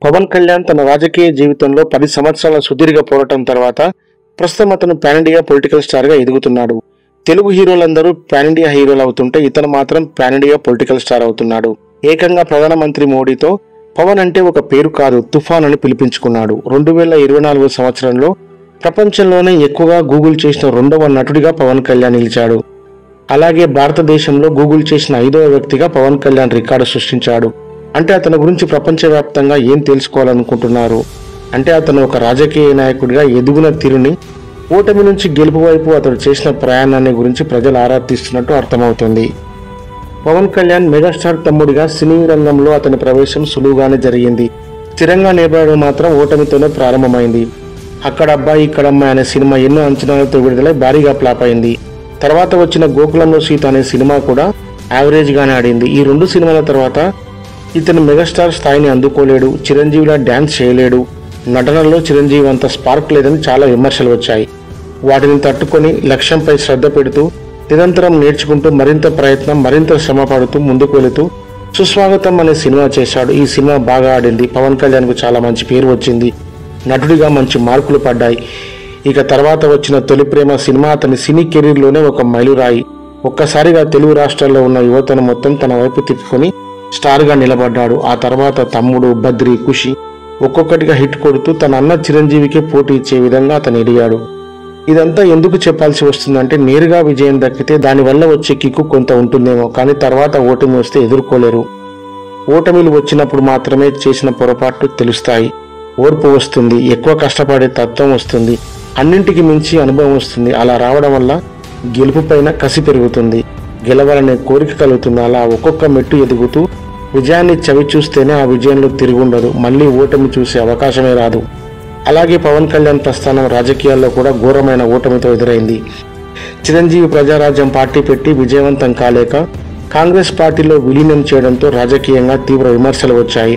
పవన్ కళ్యాణ్ తన రాజకీయ జీవితంలో 10 సంవత్సరాల సుదీర్ఘ పోరాటం తర్వాత ప్రస్తుతం అతను పాన్ ఇండియా పొలిటికల్ స్టార్ గా ఎదుగుతున్నాడు. తెలుగు హీరోలందరూ పాన్ ఇండియా హీరోలు అవుతుంటే ఇతను మాత్రం పాన్ ఇండియా పొలిటికల్ స్టార్ అవుతున్నాడు. ఏకంగా ప్రధానమంత్రి మోడీతో పవన్ అంటే ఒక పేరు కాదు, తుఫాన్ అని పిలిపించుకున్నాడు. 2024 సంవత్సరంలో ప్రపంచంలోనే ఎక్కువగా గూగుల్ చేసిన 2వ నటుడిగా పవన్ కళ్యాణ్ నిలిచాడు. అలాగే భారతదేశంలో గూగుల్ చేసిన 5వ వ్యక్తిగా పవన్ కళ్యాణ్ రికార్డు సృష్టించాడు. అంటే అతని గురించి ప్రపంచవ్యాప్తంగా ఏం తెలుసుకోవాలనుకుంటున్నారు అంటే అతను ఒక రాజకీయ నాయకుడిగా ఎదుగున తీరుని, ఓటమి నుంచి గెలుపు వైపు అతడు చేసిన ప్రయాణాన్ని గురించి ప్రజలు ఆరా తీస్తున్నట్టు అర్థమవుతుంది. పవన్ కళ్యాణ్ మెగాస్టార్ తమ్ముడిగా సినీ రంగంలో అతని ప్రవేశం సులువుగానే జరిగింది. స్థిరంగా నిలబడడం మాత్రం ఓటమితోనే ప్రారంభమైంది. అక్కడ అబ్బాయి ఇక్కడ అమ్మాయి అనే సినిమా ఎన్నో అంచనాలతో విడుదలై భారీగా ఫ్లాప్ అయింది. తర్వాత వచ్చిన గోకులంలో సీత అనే సినిమా కూడా యావరేజ్ గానే ఆడింది. ఈ 2 సినిమాల తర్వాత ఇతను మెగాస్టార్ స్థాయిని అందుకోలేడు, చిరంజీవిలా డ్యాన్స్ చేయలేడు, నటనలో చిరంజీవి అంత స్పార్క్ లేదని చాలా విమర్శలు వచ్చాయి. వాటిని తట్టుకొని లక్ష్యంపై శ్రద్ధ పెడుతూ నిరంతరం నేర్చుకుంటూ మరింత ప్రయత్నం, మరింత శ్రమ పడుతూ ముందుకు వెళుతూ సుస్వాగతం అనే సినిమా చేశాడు. ఈ సినిమా బాగా ఆడింది. పవన్ కళ్యాణ్ కు చాలా మంచి పేరు వచ్చింది. నటుడిగా మంచి మార్కులు పడ్డాయి. ఇక తర్వాత వచ్చిన తొలి ప్రేమ సినిమా అతని సినీ కెరీర్ లోనే ఒక మైలురాయి. ఒక్కసారిగా తెలుగు రాష్ట్రాల్లో ఉన్న యువతను మొత్తం తన వైపు తిప్పుకొని స్టార్ గా నిలబడ్డాడు. ఆ తర్వాత తమ్ముడు, బద్రి, ఖుషి ఒక్కొక్కటిగా హిట్ కొడుతూ తన అన్న చిరంజీవికి పోటీ ఇచ్చే విధంగా అతను ఎదిగాడు. ఇదంతా ఎందుకు చెప్పాల్సి వస్తుందంటే నేరుగా విజయం దక్కితే దానివల్ల వచ్చే కిక్కు కొంత ఉంటుందేమో, కానీ తర్వాత ఓటమి వస్తే ఎదుర్కోలేరు. ఓటమిలు వచ్చినప్పుడు మాత్రమే చేసిన పొరపాట్లు తెలుస్తాయి. ఓర్పు వస్తుంది, ఎక్కువ కష్టపడే తత్వం వస్తుంది, అన్నింటికి మించి అనుభవం వస్తుంది. అలా రావడం వల్ల గెలుపు పైన కసి పెరుగుతుంది, గెలవాలనే కోరిక కలుగుతుంది. అలా ఒక్కొక్క మెట్టు ఎదుగుతూ విజయాన్ని చవి చూస్తేనే ఆ విజయంలో తిరుగుండదు, మళ్ళీ ఓటమి చూసే అవకాశమే రాదు. అలాగే పవన్ కళ్యాణ్ ప్రస్థానం రాజకీయాల్లో కూడా ఘోరమైన ఓటమితో ఎదురైంది. చిరంజీవి ప్రజారాజ్యం పార్టీ పెట్టి విజయవంతం కాలేక కాంగ్రెస్ పార్టీలో విలీనం చేయడంతో రాజకీయంగా తీవ్ర విమర్శలు వచ్చాయి.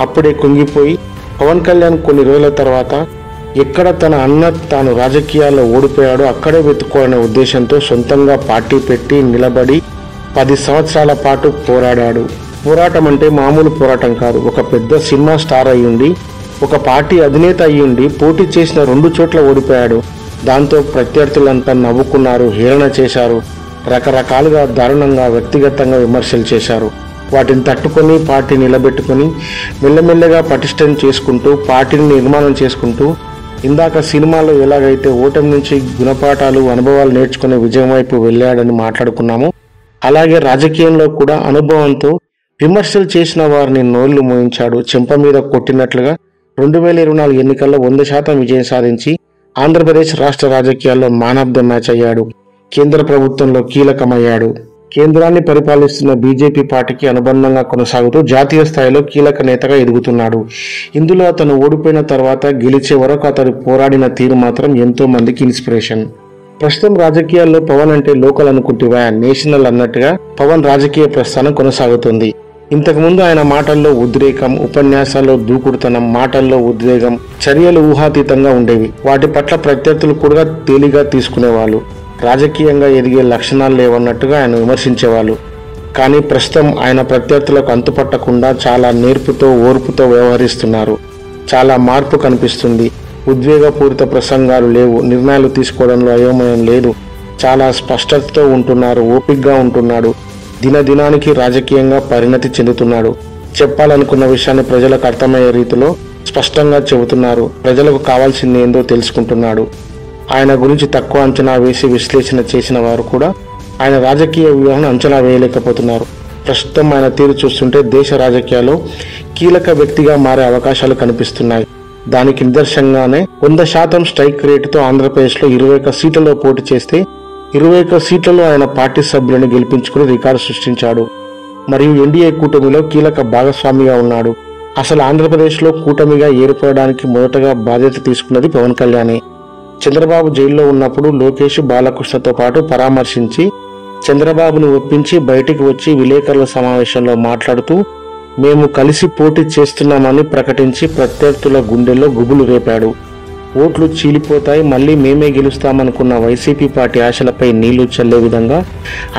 అప్పుడే కుంగిపోయి పవన్ కళ్యాణ్ కొన్ని రోజుల తర్వాత ఎక్కడ తన అన్న తాను రాజకీయాల్లో ఓడిపోయాడో అక్కడే వెతుక్కోవాలనే ఉద్దేశంతో సొంతంగా పార్టీ పెట్టి నిలబడి 10 సంవత్సరాల పాటు పోరాడాడు. పోరాటం అంటే మామూలు పోరాటం కాదు. ఒక పెద్ద సినిమా స్టార్ అయ్యుండి, ఒక పార్టీ అధినేత అయ్యుండి పోటీ చేసిన 2 చోట్ల ఓడిపోయాడు. దాంతో ప్రత్యర్థులంతా నవ్వుకున్నారు, హేళన చేశారు, రకరకాలుగా దారుణంగా వ్యక్తిగతంగా విమర్శలు చేశారు. వాటిని తట్టుకొని పార్టీ నిలబెట్టుకుని మెల్లమెల్లగా పటిష్టం చేసుకుంటూ పార్టీని నిర్మాణం చేసుకుంటూ ఇందాక సినిమాలో ఎలాగైతే ఓటమి నుంచి గుణపాఠాలు, అనుభవాలు నేర్చుకునే విజయం వైపు వెళ్ళాడని మాట్లాడుకున్నాము, అలాగే రాజకీయంలో కూడా అనుభవంతో విమర్శలు చేసిన వారిని నోళ్లు మోయించాడు. చెంప మీద కొట్టినట్లుగా 2024 ఎన్నికల్లో 100% విజయం సాధించి ఆంధ్రప్రదేశ్ రాష్ట్ర రాజకీయాల్లో మ్యాన్ ఆఫ్ ద మ్యాచ్ అయ్యాడు. కేంద్ర ప్రభుత్వంలో కీలకమయ్యాడు. కేంద్రాన్ని పరిపాలిస్తున్న బీజేపీ పార్టీకి అనుబంధంగా కొనసాగుతూ జాతీయ స్థాయిలో కీలక నేతగా ఎదుగుతున్నాడు. ఇందులో అతను ఓడిపోయిన తర్వాత గెలిచే వరకు అతడు పోరాడిన తీరు మాత్రం ఎంతో మందికి ఇన్స్పిరేషన్. ప్రస్తుతం రాజకీయాల్లో పవన్ అంటే లోకల్ అనుకుంటువా, నేషనల్ అన్నట్టుగా పవన్ రాజకీయ ప్రస్థానం కొనసాగుతుంది. ఇంతకుముందు ఆయన మాటల్లో ఉద్రేకం, ఉపన్యాసాల్లో దూకుడుతనం, మాటల్లో ఉద్వేగం, చర్యలు ఊహాతీతంగా ఉండేవి. వాటి పట్ల ప్రత్యర్థులు కూడా తేలిగా తీసుకునేవాళ్ళు. రాజకీయంగా ఎదిగే లక్షణాలు లేవన్నట్టుగా ఆయన విమర్శించేవాళ్ళు. కానీ ప్రస్తుతం ఆయన ప్రత్యర్థులకు అంతుపట్టకుండా చాలా నేర్పుతో, ఓర్పుతో వ్యవహరిస్తున్నారు. చాలా మార్పు కనిపిస్తుంది. ఉద్వేగపూరిత ప్రసంగాలు లేవు, నిర్ణయాలు తీసుకోవడంలో అయోమయం లేదు, చాలా స్పష్టతతో ఉంటున్నారు, ఓపికగా ఉంటున్నాడు. దినదినానికి రాజకీయంగా పరిణతి చెందుతున్నాడు. చెప్పాలనుకున్న విషయాన్ని ప్రజలకు అర్థమయ్యే రీతిలో స్పష్టంగా చెబుతున్నారు. ప్రజలకు కావాల్సింది ఏందో తెలుసుకుంటున్నాడు. ఆయన గురించి తక్కువ అంచనా వేసి విశ్లేషణ చేసిన వారు కూడా ఆయన రాజకీయ వ్యూహాన్ని అంచనా వేయలేకపోతున్నారు. ప్రస్తుతం ఆయన తీరు చూస్తుంటే దేశ రాజకీయాల్లో కీలక వ్యక్తిగా మారే అవకాశాలు కనిపిస్తున్నాయి. దానికి నిదర్శనంగానే 100% స్ట్రైక్ రేటుతో ఆంధ్రప్రదేశ్లో 21 సీట్లలో పోటీ చేస్తే 21 సీట్లలో ఆయన పార్టీ సభ్యులను గెలిపించుకుని రికార్డు సృష్టించాడు. మరియు ఎన్డీఏ కూటమిలో కీలక భాగస్వామిగా ఉన్నాడు. అసలు ఆంధ్రప్రదేశ్లో కూటమిగా ఏర్పడడానికి మొదటగా బాధ్యత తీసుకున్నది పవన్ కళ్యాణే. చంద్రబాబు జైల్లో ఉన్నప్పుడు లోకేష్, బాలకృష్ణతో పాటు పరామర్శించి చంద్రబాబును ఒప్పించి బయటికి వచ్చి విలేకరుల సమావేశంలో మాట్లాడుతూ మేము కలిసి పోటీ చేస్తున్నామని ప్రకటించి ప్రత్యర్థుల గుండెల్లో గుబులు రేపాడు. ఓట్లు చీలిపోతాయి, మళ్ళీ మేమే గెలుస్తామనుకున్న వైసీపీ పార్టీ ఆశలపై నీళ్లు చల్లే విధంగా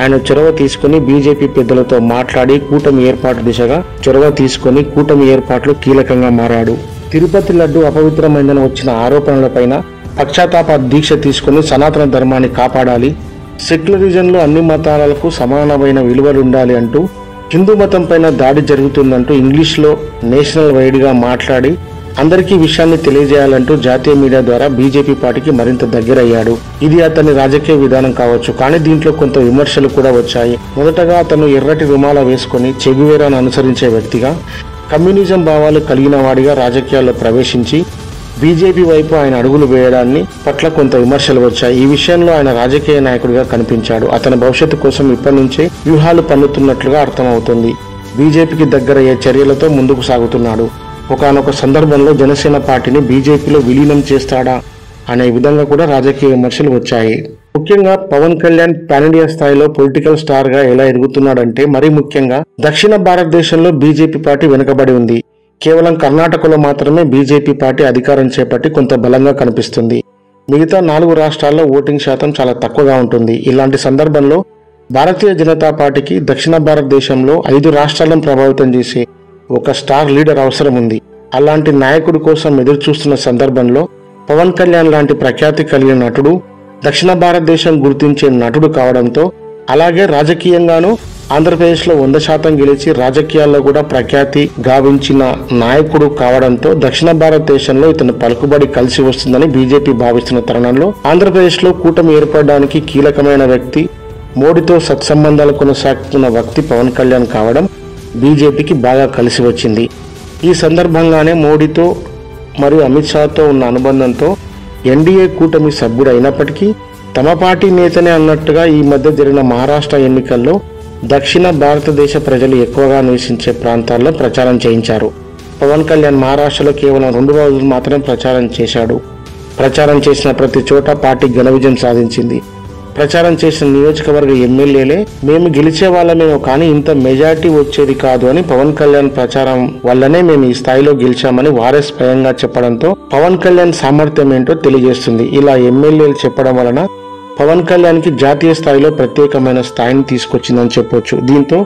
ఆయన చొరవ తీసుకుని బీజేపీ పెద్దలతో మాట్లాడి కూటమి ఏర్పాటు దిశగా చొరవ తీసుకుని కూటమి ఏర్పాట్లు కీలకంగా మారాడు. తిరుపతి లడ్డు అపవిత్రమైందని వచ్చిన ఆరోపణలపైన పశ్చాత్తాప దీక్ష తీసుకుని సనాతన ధర్మాన్ని కాపాడాలి, సెక్యులరిజంలో అన్ని మతాలకు సమానమైన విలువలుండాలి అంటూ హిందూ మతం పైన దాడి జరుగుతుందంటూ ఇంగ్లీష్లో నేషనల్ వైడ్గా మాట్లాడి అందరికీ విషయాన్ని తెలియజేయాలంటూ జాతీయ మీడియా ద్వారా బీజేపీ పార్టీకి మరింత దగ్గరయ్యాడు. ఇది అతని రాజకీయ విధానం కావచ్చు, కానీ దీంట్లో కొంత విమర్శలు కూడా వచ్చాయి. మొదటగా అతను ఎర్రటి రుమాల వేసుకుని చెగువేరాను అనుసరించే వ్యక్తిగా, కమ్యూనిజం భావాలు కలిగిన వాడిగా రాజకీయాల్లో ప్రవేశించి బీజేపీ వైపు ఆయన అడుగులు వేయడాన్ని పట్ల కొంత విమర్శలు వచ్చాయి. ఈ విషయంలో ఆయన రాజకీయ నాయకుడిగా కనిపించాడు. అతని భవిష్యత్తు కోసం ఇప్పటి నుంచే వ్యూహాలు పన్నుతున్నట్లుగా అర్థమవుతుంది. బీజేపీకి దగ్గరయ్యే చర్యలతో ముందుకు సాగుతున్నాడు. ఒకానొక సందర్భంలో జనసేన పార్టీని బీజేపీలో విలీనం చేస్తాడా అనే విధంగా కూడా రాజకీయ విమర్శలు వచ్చాయి. ముఖ్యంగా పవన్ కళ్యాణ్ పాన్ ఇండియా స్థాయిలో పొలిటికల్ స్టార్ గా ఎలా ఎదుగుతున్నాడంటే, మరీ ముఖ్యంగా దక్షిణ భారతదేశంలో బీజేపీ పార్టీ వెనుకబడి ఉంది. కేవలం కర్ణాటకలో మాత్రమే బీజేపీ పార్టీ అధికారం చేపట్టి కొంత బలంగా కనిపిస్తుంది. మిగతా 4 రాష్ట్రాల్లో ఓటింగ్ శాతం చాలా తక్కువగా ఉంటుంది. ఇలాంటి సందర్భంలో భారతీయ జనతా పార్టీకి దక్షిణ భారతదేశంలో 5 రాష్ట్రాలను ప్రభావితం చేసే ఒక స్టార్ లీడర్ అవసరం ఉంది. అలాంటి నాయకుడి కోసం ఎదురు చూస్తున్న సందర్భంలో పవన్ కళ్యాణ్ లాంటి ప్రఖ్యాతి కలిగిన నటుడు, దక్షిణ భారతదేశం గుర్తించే నటుడు కావడంతో, అలాగే రాజకీయంగానూ ఆంధ్రప్రదేశ్లో 100% గెలిచి రాజకీయాల్లో కూడా ప్రఖ్యాతి గావించిన నాయకుడు కావడంతో దక్షిణ భారతదేశంలో ఇతని పలుకుబడి కలిసి వస్తుందని బీజేపీ భావిస్తున్న తరుణంలో ఆంధ్రప్రదేశ్లో కూటమి ఏర్పడడానికి కీలకమైన వ్యక్తి, మోడీతో సత్సంబంధాలు కొనసాగుతున్న వ్యక్తి పవన్ కళ్యాణ్ కావడం బీజేపీకి బాగా కలిసి వచ్చింది. ఈ సందర్భంగానే మోడీతో మరియు అమిత్ షాతో ఉన్న అనుబంధంతో ఎన్డీఏ కూటమి సభ్యుడు అయినప్పటికీ తమ పార్టీ నేతనే అన్నట్టుగా ఈ మధ్య జరిగిన మహారాష్ట్ర ఎన్నికల్లో దక్షిణ భారతదేశ ప్రజలు ఎక్కువగా నివసించే ప్రాంతాల్లో ప్రచారం చేయించారు. పవన్ కళ్యాణ్ మహారాష్ట్రలో కేవలం 2 రోజులు మాత్రమే ప్రచారం చేశాడు. ప్రచారం చేసిన ప్రతి చోట పార్టీ ఘన విజయం సాధించింది. ప్రచారం చేసిన నియోజకవర్గ ఎమ్మెల్యేలే మేము గెలిచే వాళ్ళమేమో కానీ ఇంత మెజార్టీ వచ్చేది కాదు అని, పవన్ కళ్యాణ్ ప్రచారం వల్లనే మేము ఈ స్థాయిలో గెలిచామని వారే స్వయంగా చెప్పడంతో పవన్ కళ్యాణ్ సామర్థ్యం ఏంటో తెలియజేస్తుంది. ఇలా ఎమ్మెల్యేలు చెప్పడం వలన పవన్ కళ్యాణ్ కి జాతీయ స్థాయిలో ప్రత్యేకమైన స్థాయిని తీసుకొచ్చిందని చెప్పొచ్చు. దీంతో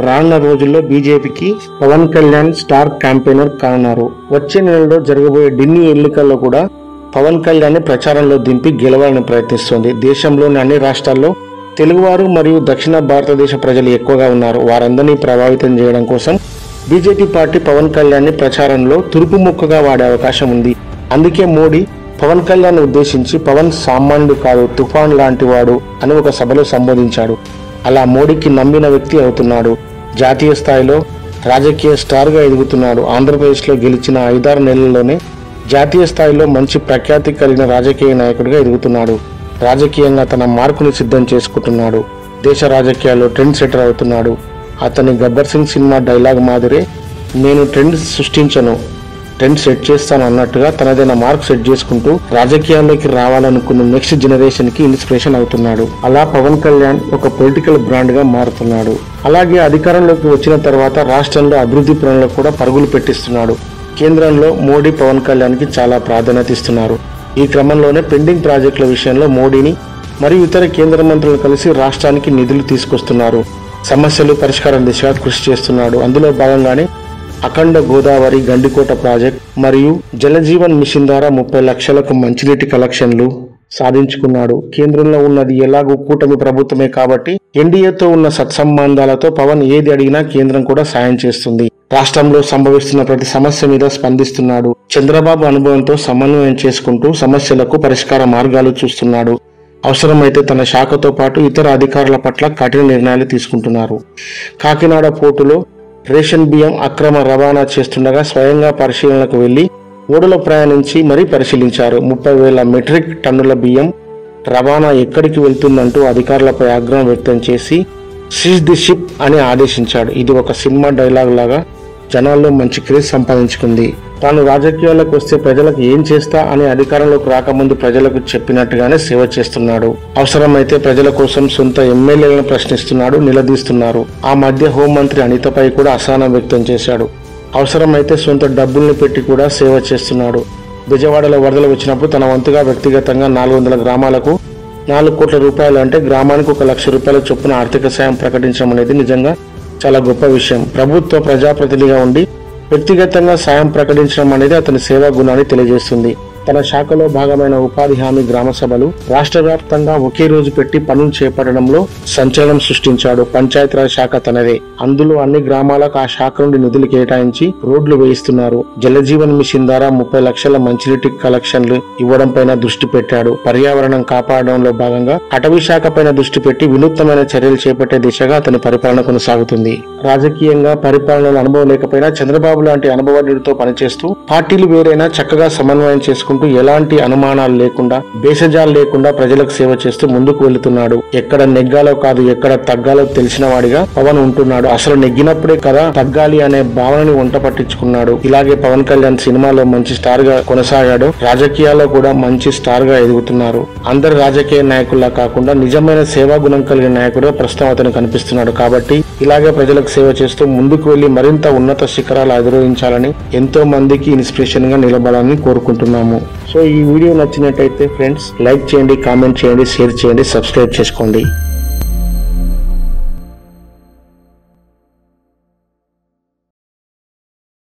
రానున్న రోజుల్లో బీజేపీకి పవన్ కళ్యాణ్ స్టార్ క్యాంపెయినర్ కానున్నారు. వచ్చే నెలలో జరగబోయే ఢిల్లీ ఎన్నికల్లో కూడా పవన్ కళ్యాణ్ ప్రచారంలో దింపి గెలవాలని ప్రయత్నిస్తోంది. దేశంలోని అన్ని రాష్ట్రాల్లో తెలుగువారు మరియు దక్షిణ భారతదేశ ప్రజలు ఎక్కువగా ఉన్నారు. వారందరినీ ప్రభావితం చేయడం కోసం బీజేపీ పార్టీ పవన్ కళ్యాణ్ ని ప్రచారంలో తురుపు ముక్కగా వాడే అవకాశం ఉంది. అందుకే మోడీ పవన్ కళ్యాణ్ ఉద్దేశించి పవన్ సామాన్యుడు కాదు, తుఫాన్ లాంటి వాడు అని ఒక సభలో సంబోధించాడు. అలా మోడీకి నమ్మిన వ్యక్తి అవుతున్నాడు. జాతీయ స్థాయిలో రాజకీయ స్టార్ గా ఎదుగుతున్నాడు. ఆంధ్రప్రదేశ్లో గెలిచిన 5-6 నెలల్లోనే జాతీయ స్థాయిలో మంచి ప్రఖ్యాతి కలిగిన రాజకీయ నాయకుడిగా ఎదుగుతున్నాడు. రాజకీయంగా తన మార్కుని సిద్ధం చేసుకుంటున్నాడు. దేశ రాజకీయాల్లో ట్రెండ్ సెటర్ అవుతున్నాడు. అతని గబ్బర్ సింగ్ సినిమా డైలాగ్ మాదిరే నేను ట్రెండ్ సృష్టించను, ట్రెండ్ సెట్ చేస్తాను అన్నట్టుగా తనదైన మార్క్ సెట్ చేసుకుంటూ రాజకీయాల్లోకి రావాలనుకున్న నెక్స్ట్ జనరేషన్ కి ఇన్స్పిరేషన్ అవుతున్నాడు. అలా పవన్ కళ్యాణ్ ఒక పొలిటికల్ బ్రాండ్ గా మారుతున్నాడు. అలాగే అధికారంలోకి వచ్చిన తర్వాత రాష్ట్రంలో అభివృద్ధి పనులకు కూడా పరుగులు పెట్టిస్తున్నాడు. కేంద్రంలో మోడీ పవన్ కళ్యాణ్ కి చాలా ప్రాధాన్యత ఇస్తున్నారు. ఈ క్రమంలోనే పెండింగ్ ప్రాజెక్టుల విషయంలో మోడీని మరియు ఇతర కేంద్ర మంత్రులు కలిసి రాష్ట్రానికి నిధులు తీసుకొస్తున్నారు. సమస్యలు పరిష్కారం దిశగా కృషి చేస్తున్నాడు. అందులో భాగంగానే అఖండ గోదావరి గండికోట ప్రాజెక్ట్ మరియు జలజీవన్ మిషన్ ద్వారా 30 లక్షలకు మంచినీటి కలెక్షన్లు సాధించుకున్నాడు. కేంద్రంలో ఉన్నది ఎలాగూ కూటమి ప్రభుత్వమే కాబట్టి ఎన్డీఏతో ఉన్న సత్సంబంధాలతో పవన్ ఏది అడిగినా కేంద్రం కూడా సాయం చేస్తుంది. రాష్ట్రంలో సంభవిస్తున్న ప్రతి సమస్య మీద స్పందిస్తున్నాడు. చంద్రబాబు అనుభవంతో సమన్వయం చేసుకుంటూ సమస్యలకు పరిష్కార మార్గాలు చూస్తున్నాడు. అవసరమైతే తన శాఖతో పాటు ఇతర అధికారుల పట్ల కఠిన నిర్ణయాలు తీసుకుంటున్నారు. కాకినాడ పోర్టులో రేషన్ బియ్యం అక్రమ రవాణా చేస్తుండగా స్వయంగా పరిశీలనకు వెళ్లి ఓడలో ప్రయాణించి మరీ పరిశీలించారు. 30,000 మెట్రిక్ టన్నుల బియ్యం రవాణా ఎక్కడికి వెళ్తుందంటూ అధికారులపై ఆగ్రహం వ్యక్తం చేసి సీజ్ ది షిప్ అని ఆదేశించాడు. ఇది ఒక సినిమా డైలాగ్ లాగా జనాల్లో మంచి క్రేజ్ సంపాదించుకుంది. తాను రాజకీయాలకు వస్తే ప్రజలకు ఏం చేస్తా అని అధికారంలోకి రాకముందు ప్రజలకు చెప్పినట్టుగానే సేవ చేస్తున్నాడు. అవసరమైతే ప్రజల కోసం సొంత ఎమ్మెల్యేలను ప్రశ్నిస్తున్నాడు, నిలదీస్తున్నారు. ఆ మధ్య హోంమంత్రి అనితపై కూడా అసహనం వ్యక్తం చేశాడు. అవసరమైతే సొంత డబ్బుల్ని పెట్టి కూడా సేవ చేస్తున్నాడు. బెజవాడలో వరదలు వచ్చినప్పుడు తన వంతుగా వ్యక్తిగతంగా 400 గ్రామాలకు 4 కోట్ల రూపాయలు అంటే గ్రామానికి 1 లక్ష రూపాయల చొప్పున ఆర్థిక సాయం ప్రకటించడం అనేది నిజంగా చాలా గొప్ప విషయం. ప్రభుత్వ ప్రజాప్రతినిధిగా ఉండి వ్యక్తిగతంగా సాయం ప్రకటించడం అనేది అతని సేవా గుణాన్ని తెలియజేస్తుంది. తన శాఖలో భాగమైన ఉపాధి హామీ గ్రామ సభలు రాష్ట్ర వ్యాప్తంగా ఒకే రోజు పెట్టి పనులు చేపట్టడంలో సంచలనం సృష్టించాడు. పంచాయతీరాజ్ శాఖ తనదే. అందులో అన్ని గ్రామాలకు ఆ శాఖ నుండి నిధులు కేటాయించి రోడ్లు వేయిస్తున్నారు. జలజీవన్ మిషన్ ద్వారా 30 లక్షల మంచినీటి కలెక్షన్లు ఇవ్వడం పైన దృష్టి పెట్టాడు. పర్యావరణం కాపాడడంలో భాగంగా అటవీ శాఖ పైన దృష్టి పెట్టి వినూత్నమైన చర్యలు చేపట్టే దిశగా అతని పరిపాలన కొనసాగుతుంది. రాజకీయంగా పరిపాలనలో అనుభవం లేకపోయినా చంద్రబాబు లాంటి అనుభవజ్ఞుడితో పనిచేస్తూ పార్టీలు వేరైనా చక్కగా సమన్వయం చేసుకుంటూ ఎలాంటి అనుమానాలు లేకుండా భేషజాలు లేకుండా ప్రజలకు సేవ చేస్తూ ముందుకు వెళుతున్నాడు. ఎక్కడ నెగ్గాలో కాదు ఎక్కడ తగ్గాలో తెలిసిన వాడిగా పవన్ ఉంటున్నాడు. అసలు నెగ్గినప్పుడే కదా తగ్గాలి అనే భావనని వంట పట్టించుకున్నాడు. ఇలాగే పవన్ కళ్యాణ్ సినిమాలో మంచి స్టార్ గా కొనసాగాడు. రాజకీయాల్లో కూడా మంచి స్టార్ గా ఎదుగుతున్నారు. అందరు రాజకీయ నాయకుల్లా కాకుండా నిజమైన సేవా గుణం కలిగిన నాయకుడుగా ప్రస్తుతం అతను కనిపిస్తున్నాడు. కాబట్టి ఇలాగే ప్రజలకు సేవ చేస్తూ ముందుకు వెళ్లి మరింత ఉన్నత శిఖరాలు అధిరోహించాలని ఎంతో మందికి ఇన్స్పిరేషన్ గా నిలబడాలని కోరుకుంటున్నాము. సో ఈ వీడియో నచ్చినట్టయితే ఫ్రెండ్స్ లైక్ చేయండి, కామెంట్ చేయండి, షేర్ చేయండి, సబ్స్క్రైబ్ చేసుకోండి.